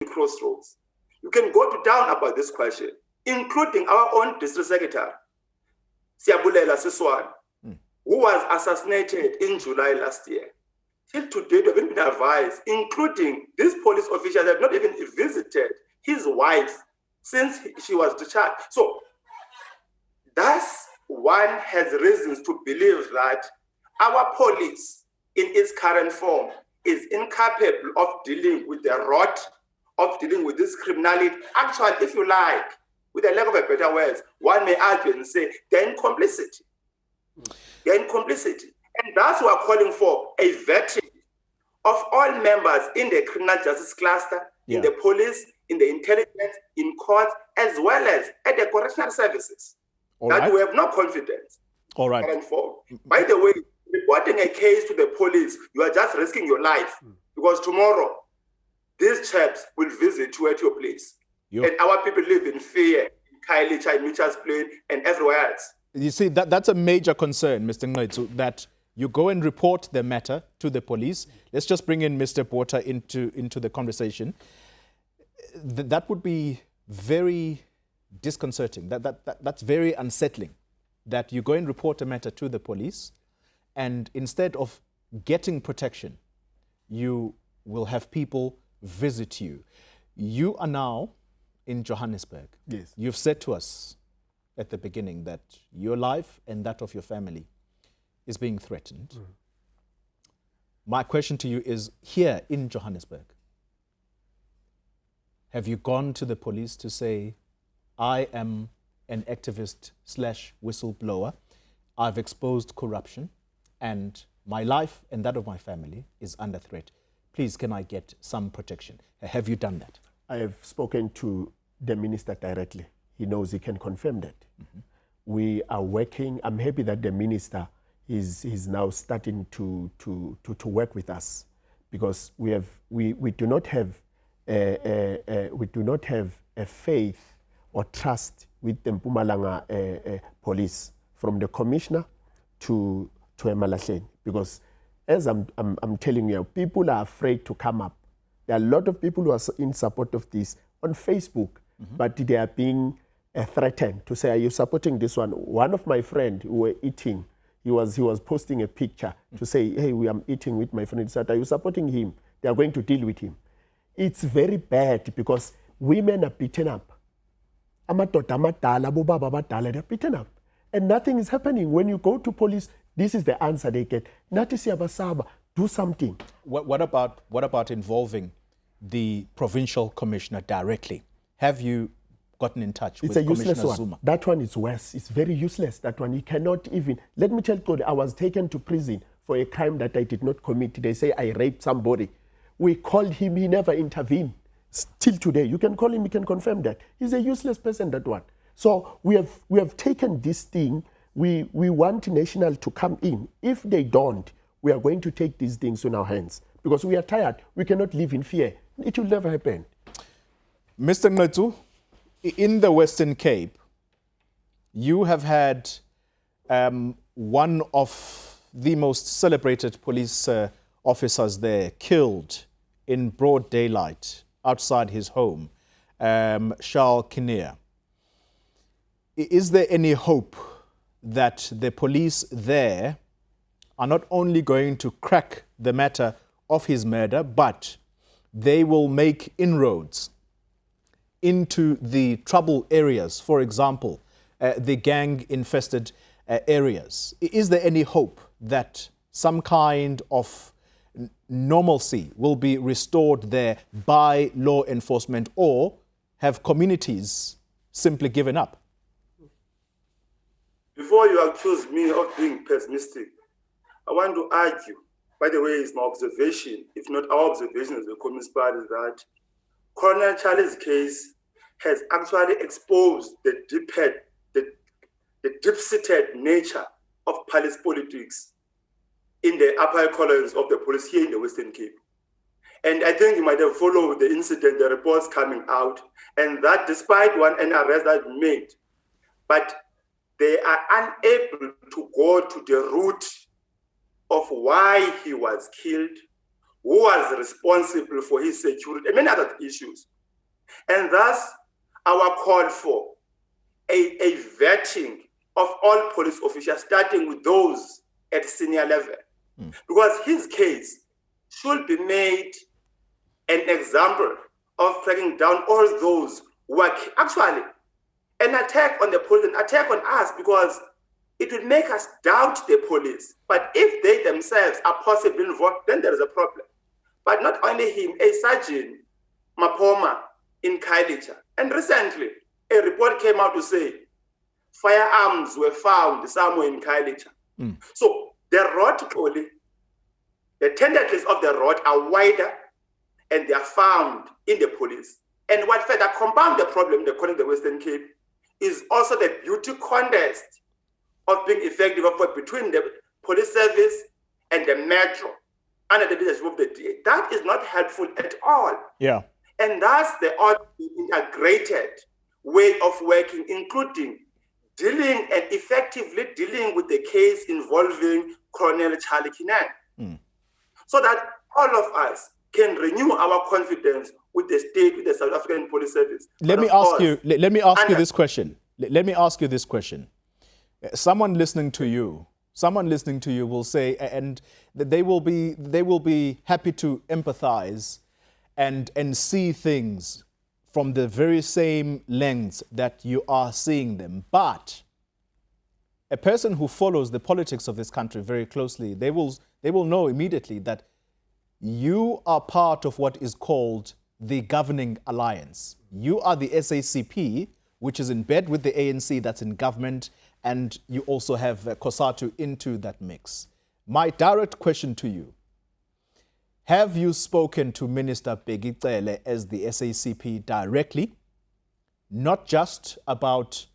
crossroads. You can go to town about this question, including our own district secretary, Siabulela Siswan, who was assassinated in July last year. Till today, they've been advised, including these police officials have not even visited his wife since she was discharged. So thus, one has reasons to believe that our police, in its current form, is incapable of dealing with the rot, of dealing with this criminality. Actually, if you like, with a lack of a better words, one may argue and say they're in complicity. They're in complicity. And that's what we're calling for, a vetting of all members in the criminal justice cluster, in the police, in the intelligence, in courts, as well as at the correctional services. We have no confidence. All right. By the way, reporting a case to the police, you are just risking your life, because tomorrow these chaps will visit you at your place. And our people live in fear in Khayelitsha, Mitchell's Plain, and everywhere else. You see, that's a major concern, Mr. Ngqentsu, that you go and report the matter to the police. Let's just bring in Mr. Porter into the conversation. That would be very disconcerting. That's very unsettling, that you go and report a matter to the police, and instead of getting protection, you will have people visit you. You are now in Johannesburg. Yes. You've said to us at the beginning that your life and that of your family is being threatened. My question to you is, here in Johannesburg, have you gone to the police to say, I am an activist / whistleblower, I've exposed corruption, and my life and that of my family is under threat. Please, can I get some protection? Have you done that? I have spoken to the minister directly. He knows, he can confirm that. We are working. I'm happy that the minister is now starting to work with us, because we do not have a faith or trust with the Mpumalanga police, from the commissioner to Emalahleni, because as I'm telling you, people are afraid to come up. There are a lot of people who are in support of this on Facebook, but they are being threatened to say, are you supporting this one? One of my friends who were eating, he was posting a picture to say, hey, I'm eating with my friend. He said, are you supporting him? They are going to deal with him. It's very bad, because women are beaten up. They're beaten up. And nothing is happening. When you go to police, this is the answer they get. Do something. What about involving the provincial commissioner directly? Have you gotten in touch with Commissioner Zuma? That one is worse. It's very useless, that one. He cannot even... Let me tell you, I was taken to prison for a crime that I did not commit. They say I raped somebody. We called him, he never intervened. Still today, you can call him, he can confirm that. He's a useless person, that one. So we have taken this thing. We want National to come in. If they don't, we are going to take these things in our hands, because we are tired. We cannot live in fear. It will never happen. Mr. Ngqentsu, in the Western Cape, you have had one of the most celebrated police officers there killed in broad daylight outside his home, Charles Kinnear. Is there any hope that the police there are not only going to crack the matter of his murder, but they will make inroads into the trouble areas, for example, the gang-infested areas? Is there any hope that some kind of normalcy will be restored there by law enforcement, or have communities simply given up? Before you accuse me of being pessimistic, I want to argue, by the way, it's my observation, if not our observation as the Communist Party, that Colonel Charlie's case has actually exposed the deep-seated nature of police politics in the upper echelons of the police here in the Western Cape. And I think you might have followed the incident, the reports coming out, and that despite an arrest that made, but they are unable to go to the root of why he was killed, who was responsible for his security and many other issues. And thus, our call for a vetting of all police officials, starting with those at senior level. Because his case should be made an example of tracking down all those who are actually an attack on the police, an attack on us, because it would make us doubt the police. But if they themselves are possibly involved, then there is a problem. But not only him, a Sergeant Mapoma in Kailicha. And recently, a report came out to say firearms were found somewhere in Kailicha. So the road only, the tentacles of the road are wider and they are found in the police. And what further compound the problem, according to the Western Cape, is also the beauty contest of being effective between the police service and the metro under the leadership of the DA. That is not helpful at all. Yeah. And that's the integrated way of working, including dealing and effectively dealing with the case involving Colonel Charlie Kinane. So that all of us can renew our confidence with the state, with the South African Police Service. Let me ask you this question. Let me ask you this question. Someone listening to you will say, and they will be happy to empathize and see things from the very same lens that you are seeing them. But a person who follows the politics of this country very closely, they will know immediately that you are part of what is called the governing alliance. You are the SACP, which is in bed with the ANC that's in government, and you also have COSATU into that mix. My direct question to you, have you spoken to Minister Begicele as the SACP directly, not just about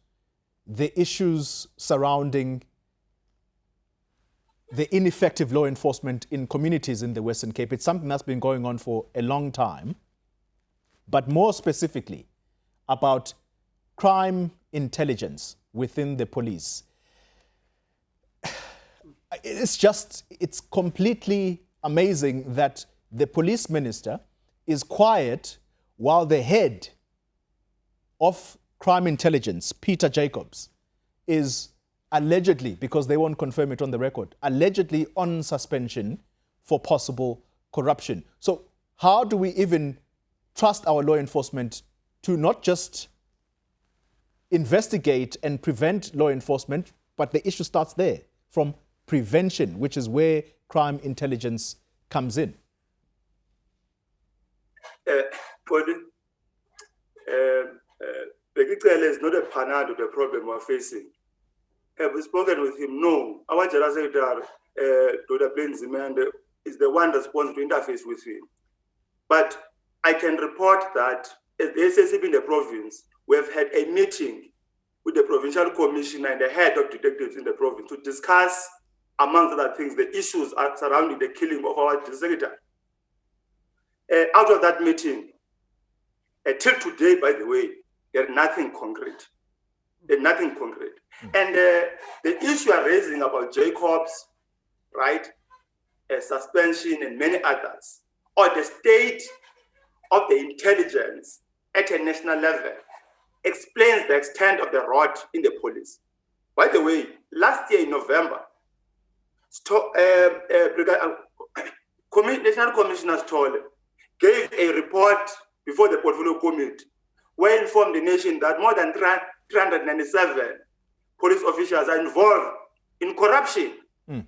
the issues surrounding the ineffective law enforcement in communities in the Western Cape? It's something that's been going on for a long time, but more specifically about crime intelligence within the police. It's completely amazing that the police minister is quiet while the head of crime intelligence, Peter Jacobs, is allegedly, because they won't confirm it on the record, allegedly on suspension for possible corruption. So how do we even trust our law enforcement to not just investigate and prevent law enforcement, but the issue starts there, from prevention, which is where crime intelligence comes in? Begicele is not a panel of the problem we're facing. Have we spoken with him? No. Our General Secretary, Dr. Benson, is the one responsible to interface with him. But I can report that as the SACP in the province, we have had a meeting with the provincial commissioner and the head of detectives in the province to discuss, amongst other things, the issues surrounding the killing of our secretary. Out of that meeting, till today, by the way, there's nothing concrete. There's nothing concrete. And the issue you are raising about Jacobs, right, suspension and many others, or the state of the intelligence at a national level, explains the extent of the rot in the police. By the way, last year in November, National Commissioner Stoll gave a report before the Portfolio Committee, where he informed the nation that more than 397 police officials are involved in corruption, and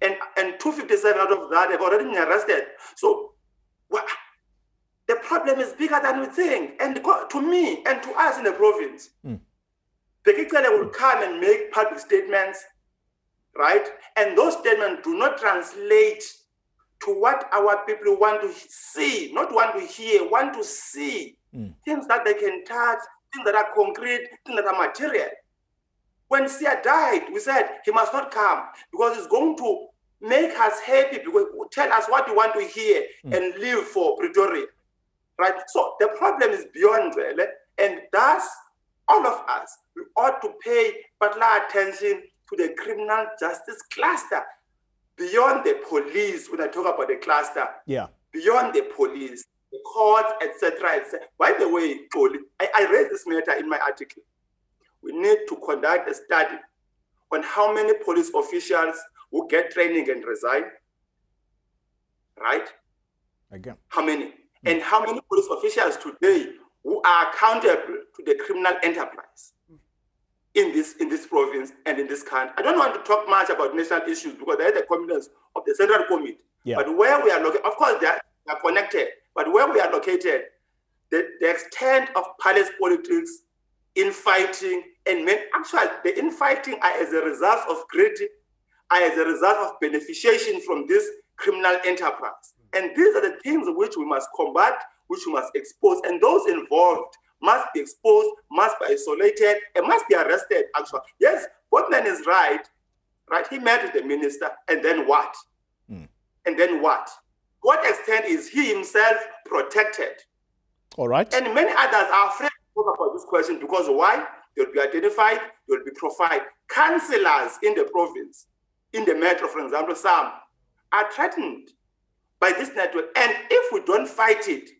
257 out of that have already been arrested. So the problem is bigger than we think. And to me and to us in the province, Begicele will come and make public statements, right? And those statements do not translate to what our people want to see, not want to hear, want to see. Things that they can touch, things that are concrete, things that are material. When Sia died, we said he must not come because it's going to make us happy, because tell us what we want to hear and live for Pretoria. Right? So the problem is beyond there, and thus all of us, we ought to pay particular attention to the criminal justice cluster beyond the police. When I talk about the cluster, beyond the police, the courts, etc., etc. By the way, I raised this matter in my article. We need to conduct a study on how many police officials who get training and resign, right? Again. How many? And how many police officials today who are accountable to the criminal enterprise in this province and in this country? I don't want to talk much about national issues because they're the competence of the Central Committee. Yeah. But where we are located, of course, they are connected, but where we are located, the extent of palace politics, infighting, and actually the infighting are as a result of greed, are as a result of beneficiation from this criminal enterprise. And these are the things which we must combat, which we must expose, and those involved must be exposed, must be isolated, and must be arrested, actually. Yes, Bothman is right? He met with the minister, and then what? And then what? What extent is he himself protected? All right. And many others are afraid to talk about this question because why? They'll be identified, they'll be profiled. Councillors in the province, in the metro, for example, some are threatened by this network. And if we don't fight it,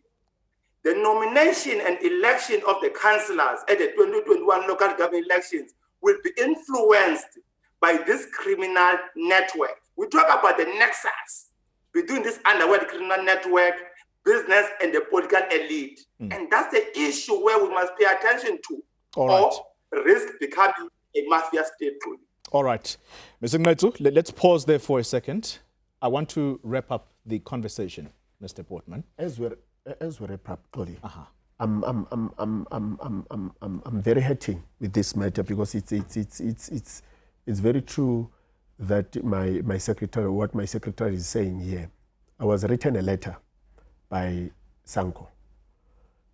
the nomination and election of the councillors at the 2021 local government elections will be influenced by this criminal network. We talk about the nexus between this underworld criminal network, business, and the political elite. And that's the issue where we must pay attention to. All right. Or risk becoming a mafia state. All right. Mr. Ngqentsu, let's pause there for a second. I want to wrap up the conversation, Mr. Bothman. As we wrap up, Toli, I'm very happy with this matter because it's very true that my secretary, what my secretary is saying here. I was written a letter by Sango.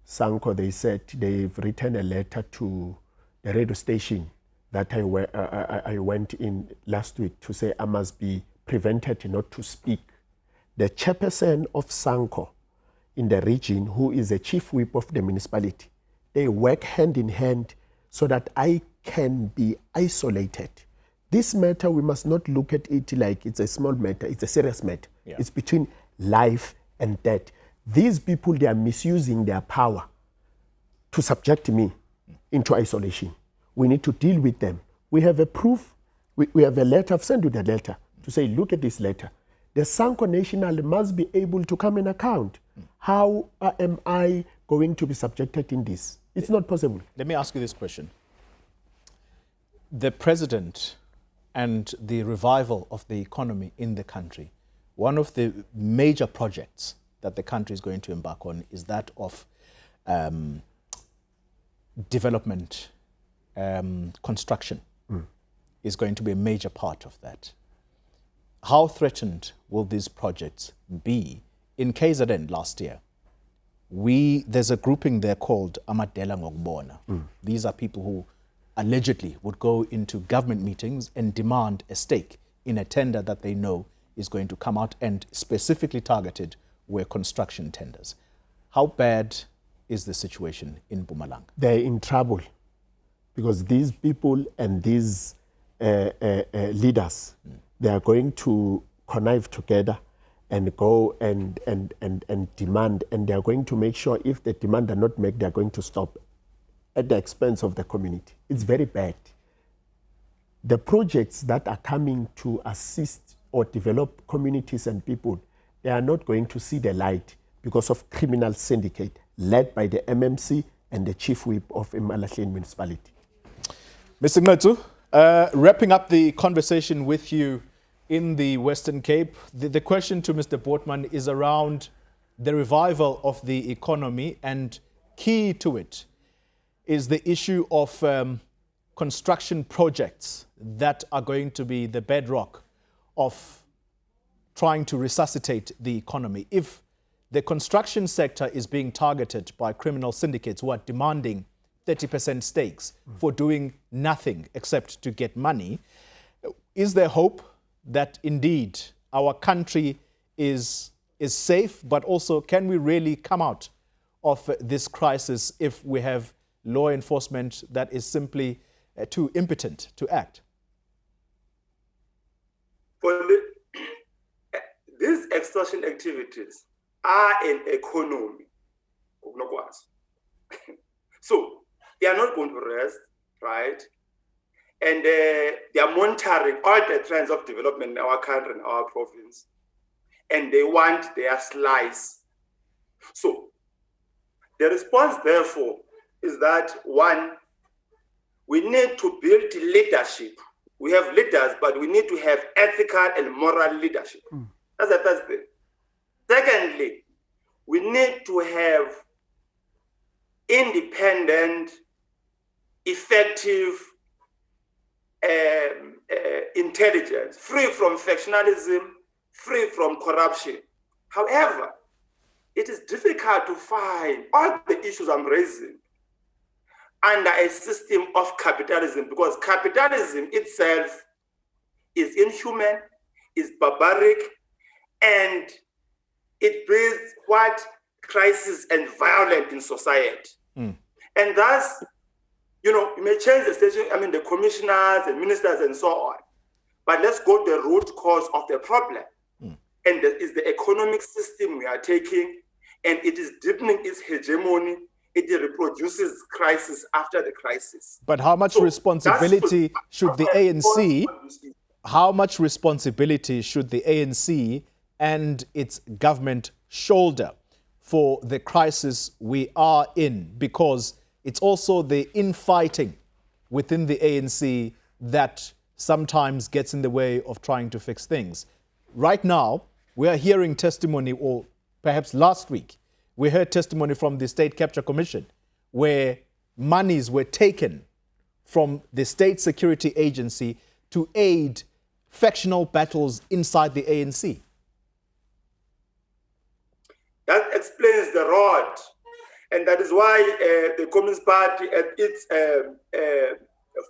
Sango, they said they've written a letter to the radio station that I went in last week to say I must be prevented not to speak. The chairperson of Sango in the region, who is a chief whip of the municipality, they work hand in hand so that I can be isolated. This matter, we must not look at it like it's a small matter, it's a serious matter. Yeah. It's between life and death. These people, they are misusing their power to subject me into isolation. We need to deal with them. We have a proof, we have a letter, I've sent you the letter to say, look at this letter. The Sango National must be able to come and account. How am I going to be subjected in this? It's not possible. Let me ask you this question. The president and the revival of the economy in the country, one of the major projects that the country is going to embark on is that of development, construction is going to be a major part of that. How threatened will these projects be? In KZN last year, there's a grouping there called Amadela Ngokubona. These are people who allegedly would go into government meetings and demand a stake in a tender that they know is going to come out, and specifically targeted were construction tenders. How bad is the situation in Mpumalanga? They're in trouble because these people and these leaders, they are going to connive together and go and demand, and they are going to make sure if the demand are not met, they are going to stop at the expense of the community. It's very bad. The projects that are coming to assist or develop communities and people, they are not going to see the light because of criminal syndicate led by the MMC and the chief whip of Mpumalanga municipality. Mr. Ngqentsu, wrapping up the conversation with you in the Western Cape, the question to Mr. Bothman is around the revival of the economy, and key to it is the issue of construction projects that are going to be the bedrock of trying to resuscitate the economy. If the construction sector is being targeted by criminal syndicates who are demanding 30% stakes for doing nothing except to get money, is there hope that indeed our country is safe, but also can we really come out of this crisis if we have law enforcement that is simply too impotent to act? For these extortion activities, are an economy. So they are not going to rest, right? And they are monitoring all the trends of development in our country, in our province. And they want their slice. So the response, therefore, is that one, we need to build leadership. We have leaders, but we need to have ethical and moral leadership. That's the first thing. Secondly, we need to have independent, effective intelligence, free from factionalism, free from corruption. However, it is difficult to find all the issues I'm raising under a system of capitalism, because capitalism itself is inhuman, is barbaric, and it breeds what? Crisis and violence in society. And thus, you may change the station, the commissioners and ministers and so on, but let's go to the root cause of the problem. And that is the economic system we are taking, and it is deepening its hegemony. It reproduces crisis after the crisis. But how much responsibility should the ANC, how much responsibility should the ANC and its government shoulder for the crisis we are in? Because it's also the infighting within the ANC that sometimes gets in the way of trying to fix things. Right now, we are hearing testimony, or perhaps last week, we heard testimony from the State Capture Commission where monies were taken from the State Security Agency to aid factional battles inside the ANC. That explains the rot. And that is why the Communist Party at its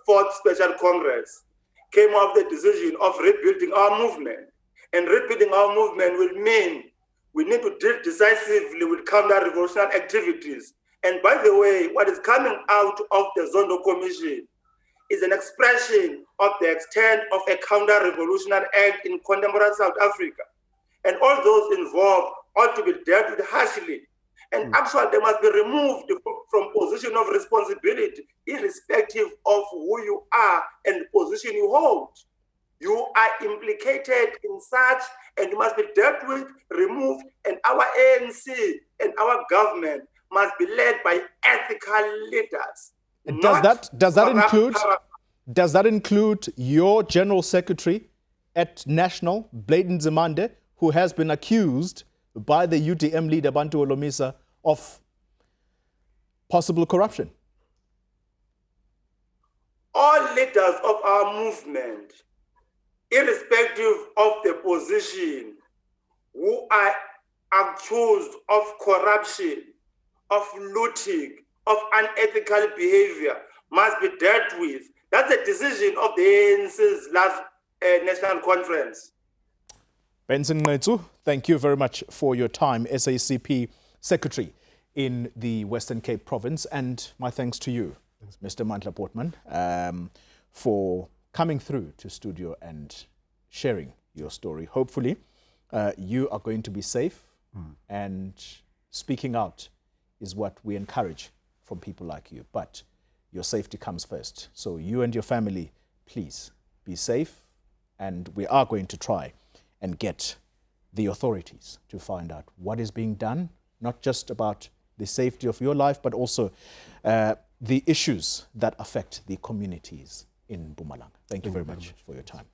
fourth special Congress came up with the decision of rebuilding our movement. And rebuilding our movement will mean we need to deal decisively with counter-revolutionary activities. And by the way, what is coming out of the Zondo Commission is an expression of the extent of a counter-revolutionary act in contemporary South Africa. And all those involved ought to be dealt with harshly. And actually, they must be removed from position of responsibility, irrespective of who you are and the position you hold. You are implicated in such, and you must be dealt with, removed, and our ANC and our government must be led by ethical leaders. Does that include your General Secretary at National, Bladen Nzimande, who has been accused by the UDM leader Bantu Olomisa of possible corruption? All leaders of our movement, irrespective of the position, who are accused of corruption, of looting, of unethical behavior, must be dealt with. That's a decision of the ANC's last national conference. Benson Ngqentsu, thank you very much for your time, SACP Secretary in the Western Cape Province, and my thanks to you, Mr. Mandla Bothman, for coming through to studio and sharing your story. Hopefully, you are going to be safe, and speaking out is what we encourage from people like you. But your safety comes first. So you and your family, please be safe, and we are going to try and get the authorities to find out what is being done, not just about the safety of your life, but also the issues that affect the communities in Mpumalanga. Thank you very much for your time.